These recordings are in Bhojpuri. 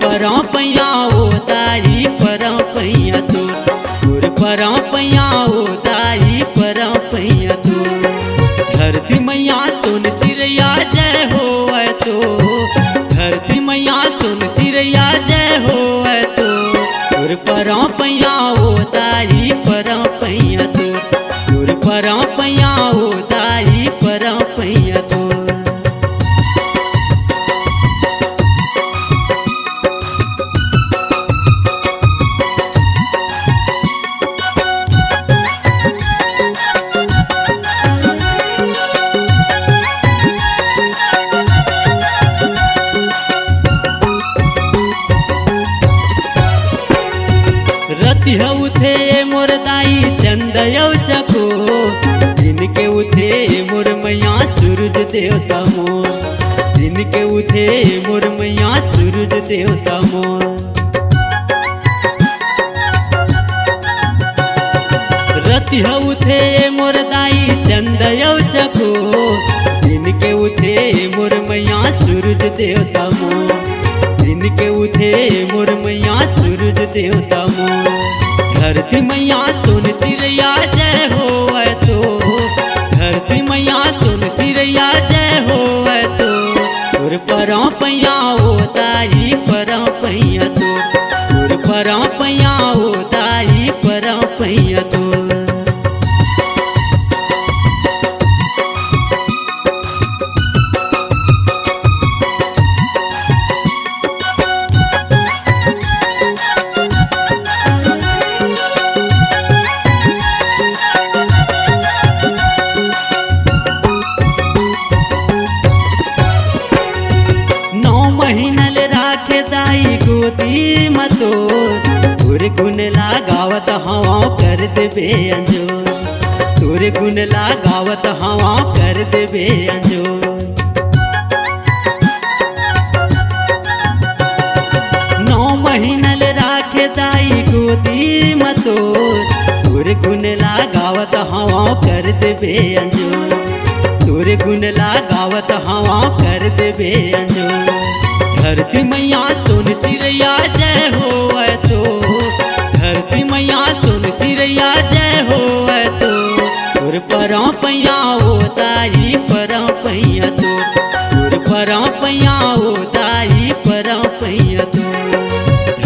परा पैया ओ ताई परा पैया तोर परा पैया ओ ताई परा पैया तो धरती मैया सुन चिड़ैया जय हो तो धरती मैया सुन चिड़ैया जय हो तो परा पैया ओ ताई परा पैया तोर परा पैया ओ ताई परा पैया तो रति उठे मोर दाई चंदयौ चको जिनके उठे मोर मैया सूरज देवता मोर जिनके उठे मोर मैया सूरज देवता मोर रति उठे मोर दाई चंदयौ चको जिनके उठे मोर मैया सूरज देवता मोर जिनके उठे मोर मैया सूरज देवता मोर धरती मैया सुन चिड़ैया जय हो तो धरती मैया सुन चिड़ैया जय हो तो परा पैया ओ ताई परा पैया तो परा पैया ओ ताई परा पैया तो महीनल राखे दाई गोदी मतो तोरे गुण लगावत हवा कर देबे अंजो तोरे गुण लगावत हवा कर देबे अंजो नौ महीनल राखे दाई गोदी मतो तोरे गुण लगावत हवा कर देबे अंजो तोरे गुण लगावत हवा कर देबे अंजो धरती मैया सुन चिड़ैया जय हो तो धरती मैया सुन चिड़ैया जय हो तो परा पैया ओ ताई परा पैया तो परा पैया ओ ताई परा पैया तो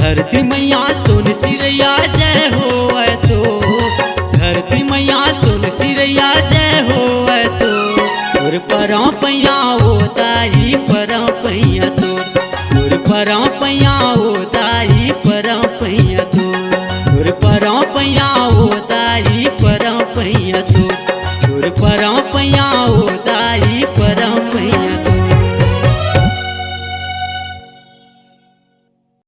धरती मैया सुन चिड़ैया जय हो तो धरती मैया सुन चिड़ैया जय हो तो परा पैया ओ ताई परा पैया तो परा पैया ओ ताई परा पैया तो परा